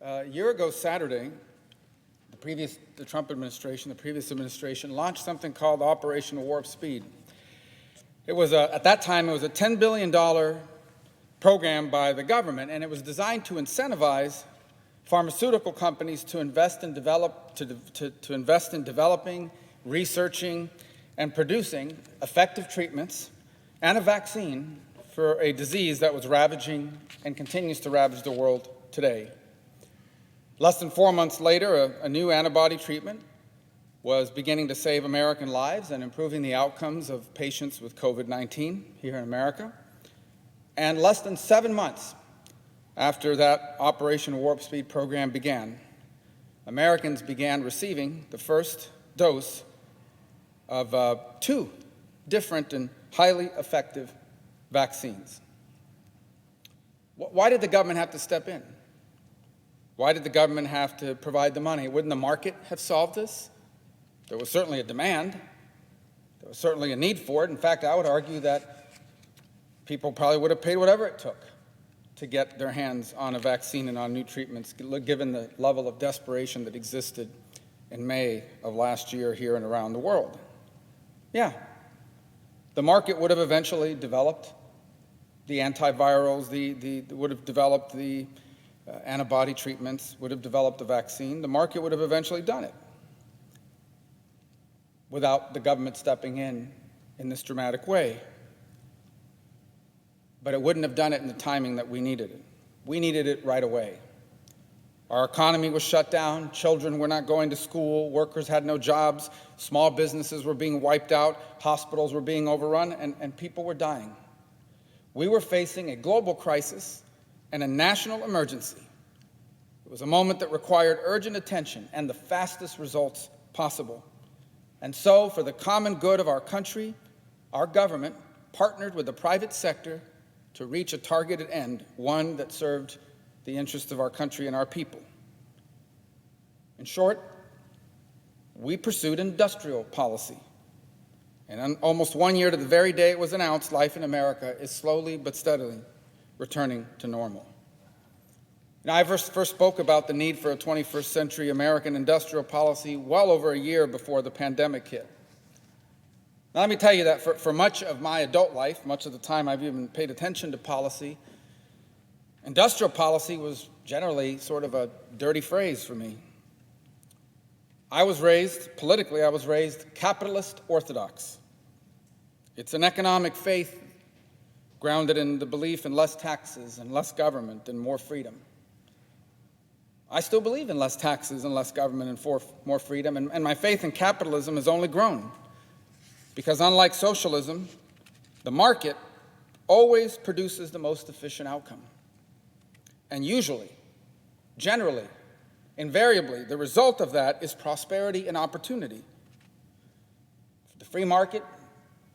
A year ago Saturday, the Trump administration, the previous administration, launched something called Operation Warp Speed. It was at that time, it was a $10 billion program by the government, and it was designed to incentivize pharmaceutical companies to invest in developing, researching, and producing effective treatments and a vaccine for a disease that was ravaging and continues to ravage the world today. Less than 4 months later, a new antibody treatment was beginning to save American lives and improving the outcomes of patients with COVID-19 here in America. And less than 7 months after that Operation Warp Speed program began, Americans began receiving the first dose of 2 different and highly effective vaccines. Why did the government have to step in? Why did the government have to provide the money? Wouldn't the market have solved this? There was certainly a demand. There was certainly a need for it. In fact, I would argue that people probably would have paid whatever it took to get their hands on a vaccine and on new treatments, given the level of desperation that existed in May of last year here and around the world. Yeah, the market would have eventually developed the antivirals, would have developed the antibody treatments, would have developed the vaccine. The market would have eventually done it without the government stepping in this dramatic way. But it wouldn't have done it in the timing that we needed it. We needed it right away. Our economy was shut down, children were not going to school, workers had no jobs, small businesses were being wiped out, hospitals were being overrun, and people were dying. We were facing a global crisis and a national emergency. It was a moment that required urgent attention and the fastest results possible. And so, for the common good of our country, our government partnered with the private sector to reach a targeted end, one that served the interests of our country and our people. In short, we pursued industrial policy. And almost 1 year to the very day it was announced, life in America is slowly but steadily returning to normal. Now, I first spoke about the need for a 21st century American industrial policy well over a year before the pandemic hit. Now, let me tell you that for much of my adult life, much of the time I've even paid attention to policy, industrial policy was generally sort of a dirty phrase for me. Politically, I was raised capitalist orthodox. It's an economic faith grounded in the belief in less taxes and less government and more freedom. I still believe in less taxes and less government and more freedom, and my faith in capitalism has only grown. Because unlike socialism, the market always produces the most efficient outcome. And usually, generally, invariably, the result of that is prosperity and opportunity. The free market,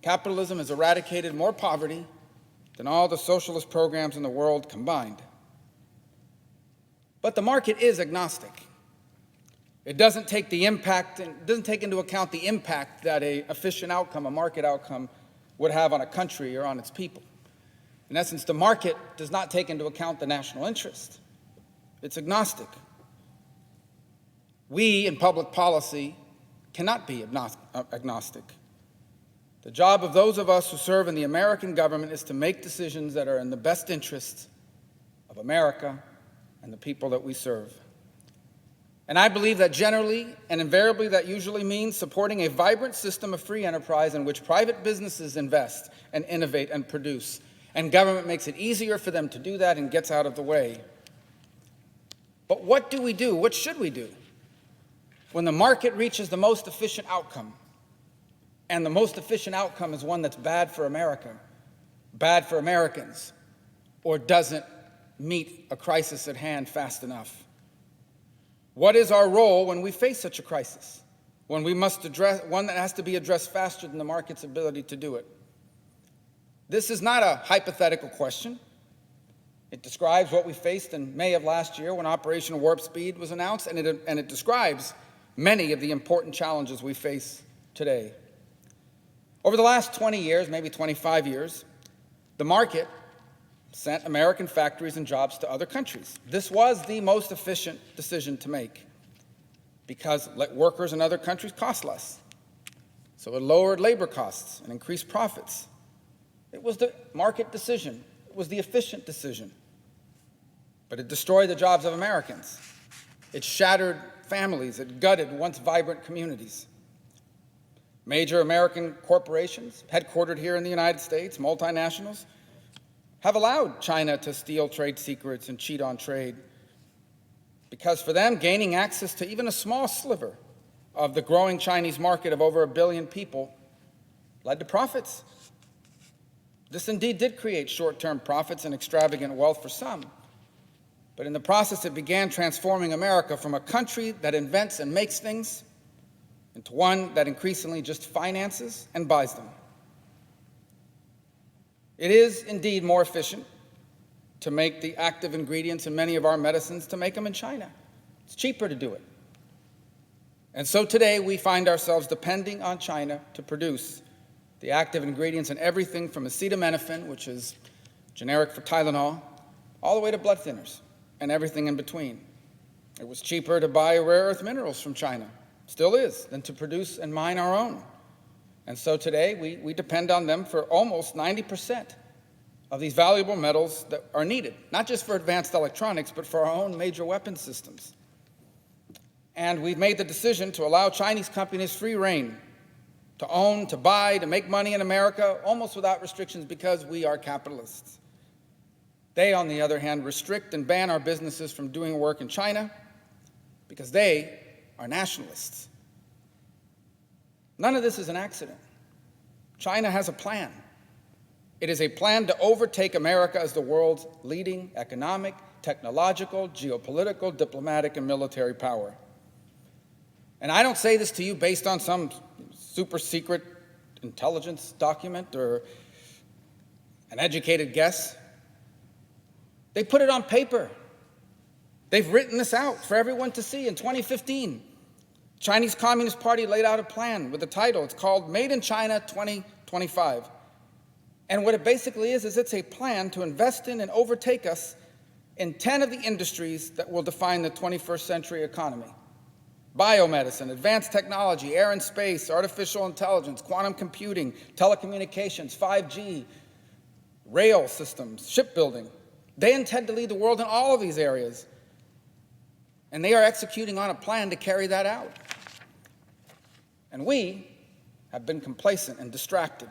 capitalism has eradicated more poverty than all the socialist programs in the world combined. But the market is agnostic. It doesn't take into account the impact that an efficient outcome, a market outcome, would have on a country or on its people. In essence, the market does not take into account the national interest. It's agnostic. We, in public policy, cannot be agnostic. The job of those of us who serve in the American government is to make decisions that are in the best interests of America and the people that we serve. And I believe that generally and invariably that usually means supporting a vibrant system of free enterprise in which private businesses invest and innovate and produce, and government makes it easier for them to do that and gets out of the way. But what do we do? What should we do when the market reaches the most efficient outcome, and the most efficient outcome is one that's bad for America, bad for Americans, or doesn't meet a crisis at hand fast enough? What is our role when we face such a crisis, when we must address one that has to be addressed faster than the market's ability to do it? This is not a hypothetical question. It describes what we faced in May of last year when Operation Warp Speed was announced, and it describes many of the important challenges we face today. Over the last 20 years, maybe 25 years, the market sent American factories and jobs to other countries. This was the most efficient decision to make because workers in other countries cost less. So it lowered labor costs and increased profits. It was the market decision. It was the efficient decision. But it destroyed the jobs of Americans. It shattered families. It gutted once vibrant communities. Major American corporations, headquartered here in the United States, multinationals, have allowed China to steal trade secrets and cheat on trade because for them, gaining access to even a small sliver of the growing Chinese market of over 1 billion people led to profits. This indeed did create short-term profits and extravagant wealth for some, but in the process it began transforming America from a country that invents and makes things into one that increasingly just finances and buys them. It is indeed more efficient to make the active ingredients in many of our medicines to make them in China. It's cheaper to do it. And so today we find ourselves depending on China to produce the active ingredients in everything from acetaminophen, which is generic for Tylenol, all the way to blood thinners and everything in between. It was cheaper to buy rare earth minerals from China, still is, than to produce and mine our own. And so today we depend on them for almost 90% of these valuable metals that are needed, not just for advanced electronics, but for our own major weapon systems. And we've made the decision to allow Chinese companies free rein to own, to buy, to make money in America, almost without restrictions because we are capitalists. They, on the other hand, restrict and ban our businesses from doing work in China because they are nationalists. None of this is an accident. China has a plan. It is a plan to overtake America as the world's leading economic, technological, geopolitical, diplomatic, and military power. And I don't say this to you based on some super secret intelligence document or an educated guess. They put it on paper. They've written this out for everyone to see. In 2015, Chinese Communist Party laid out a plan with a title. It's called Made in China 2025. And what it basically is it's a plan to invest in and overtake us in 10 of the industries that will define the 21st century economy. Biomedicine, advanced technology, air and space, artificial intelligence, quantum computing, telecommunications, 5G, rail systems, shipbuilding. They intend to lead the world in all of these areas. And they are executing on a plan to carry that out. And we have been complacent and distracted.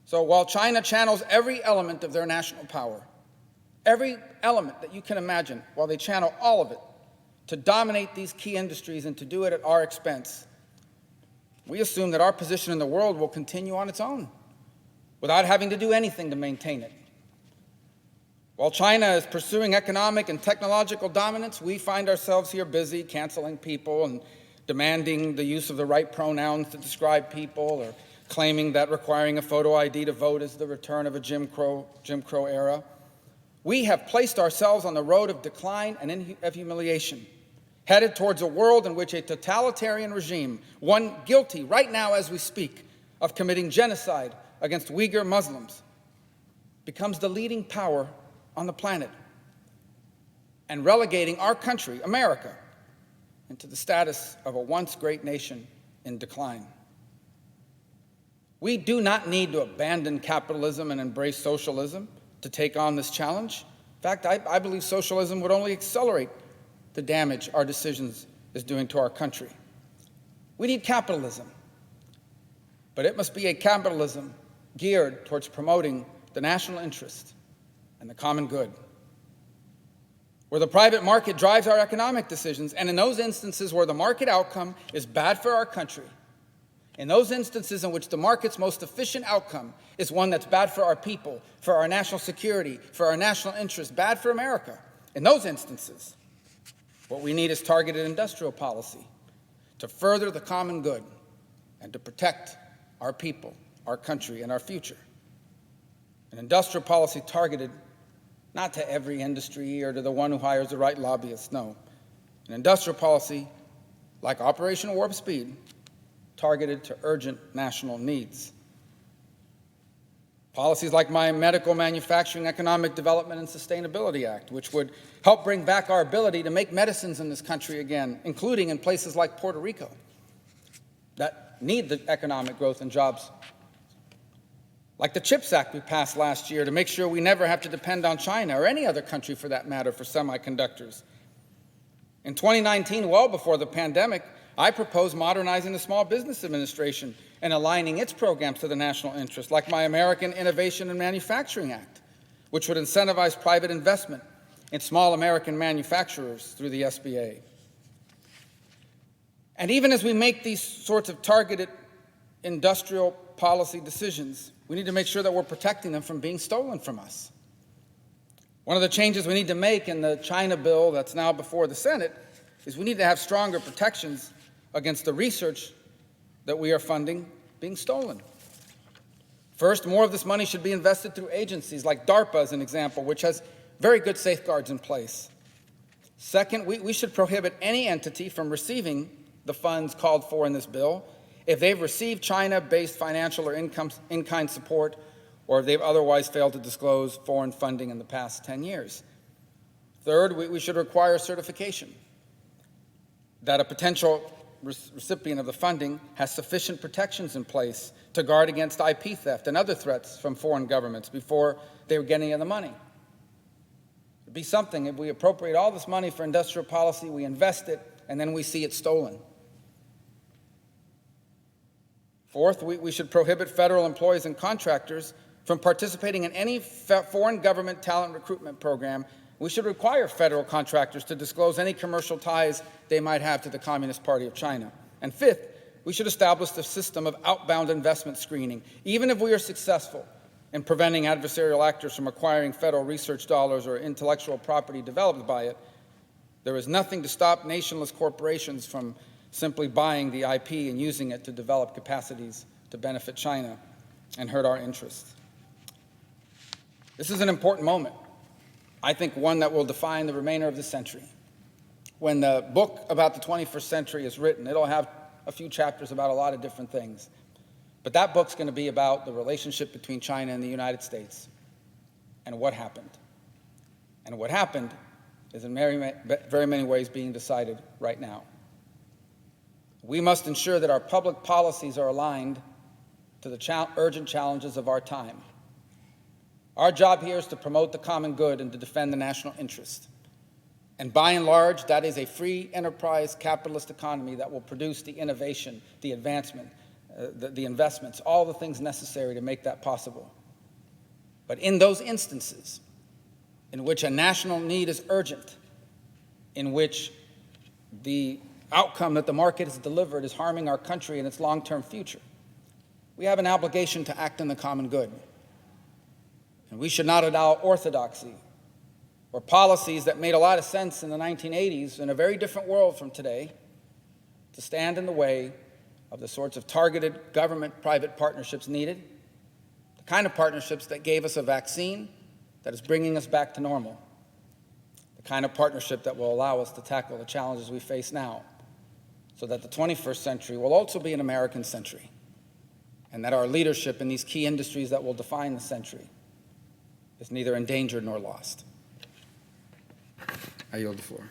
So while China channels every element of their national power, every element that you can imagine, while they channel all of it to dominate these key industries and to do it at our expense, we assume that our position in the world will continue on its own without having to do anything to maintain it. While China is pursuing economic and technological dominance, we find ourselves here busy canceling people and demanding the use of the right pronouns to describe people, or claiming that requiring a photo ID to vote is the return of a Jim Crow era. We have placed ourselves on the road of decline and of humiliation, headed towards a world in which a totalitarian regime, one guilty right now as we speak of committing genocide against Uyghur Muslims, becomes the leading power on the planet and relegating our country, America, into the status of a once great nation in decline. We do not need to abandon capitalism and embrace socialism to take on this challenge. In fact, I believe socialism would only accelerate the damage our decisions is doing to our country. We need capitalism, but it must be a capitalism geared towards promoting the national interest and the common good, where the private market drives our economic decisions, and in those instances where the market outcome is bad for our country, in those instances in which the market's most efficient outcome is one that's bad for our people, for our national security, for our national interest, bad for America, in those instances, what we need is targeted industrial policy to further the common good and to protect our people, our country, and our future. An industrial policy targeted not to every industry or to the one who hires the right lobbyists, no. An industrial policy like Operation Warp Speed, targeted to urgent national needs. Policies like my Medical Manufacturing, Economic Development, and Sustainability Act, which would help bring back our ability to make medicines in this country again, including in places like Puerto Rico that need the economic growth and jobs. Like the CHIPS Act we passed last year to make sure we never have to depend on China or any other country for that matter for semiconductors. In 2019, well before the pandemic, I proposed modernizing the Small Business Administration and aligning its programs to the national interest, like my American Innovation and Manufacturing Act, which would incentivize private investment in small American manufacturers through the SBA. And even as we make these sorts of targeted industrial policy decisions, we need to make sure that we're protecting them from being stolen from us. One of the changes we need to make in the China bill that's now before the Senate is we need to have stronger protections against the research that we are funding being stolen. First, more of this money should be invested through agencies like DARPA, as an example, which has very good safeguards in place. Second, we should prohibit any entity from receiving the funds called for in this bill if they've received China-based financial or in-kind support, or if they've otherwise failed to disclose foreign funding in the past 10 years. Third, we should require certification that a potential recipient of the funding has sufficient protections in place to guard against IP theft and other threats from foreign governments before they would get any of the money. It'd be something if we appropriate all this money for industrial policy, we invest it, and then we see it stolen. Fourth, we should prohibit federal employees and contractors from participating in any foreign government talent recruitment program. We should require federal contractors to disclose any commercial ties they might have to the Communist Party of China. And fifth, we should establish the system of outbound investment screening. Even if we are successful in preventing adversarial actors from acquiring federal research dollars or intellectual property developed by it, there is nothing to stop nationless corporations from simply buying the IP and using it to develop capacities to benefit China and hurt our interests. This is an important moment. I think one that will define the remainder of the century. When the book about the 21st century is written, it'll have a few chapters about a lot of different things. But that book's going to be about the relationship between China and the United States and what happened. And what happened is in very many ways being decided right now. We must ensure that our public policies are aligned to the urgent challenges of our time. Our job here is to promote the common good and to defend the national interest. And by and large, that is a free enterprise capitalist economy that will produce the innovation, the advancement, the investments, all the things necessary to make that possible. But in those instances in which a national need is urgent, in which the outcome that the market has delivered is harming our country and its long-term future, we have an obligation to act in the common good. And we should not allow orthodoxy or policies that made a lot of sense in the 1980s in a very different world from today to stand in the way of the sorts of targeted government-private partnerships needed, the kind of partnerships that gave us a vaccine that is bringing us back to normal, the kind of partnership that will allow us to tackle the challenges we face now, so that the 21st century will also be an American century, and that our leadership in these key industries that will define the century is neither endangered nor lost. I yield the floor.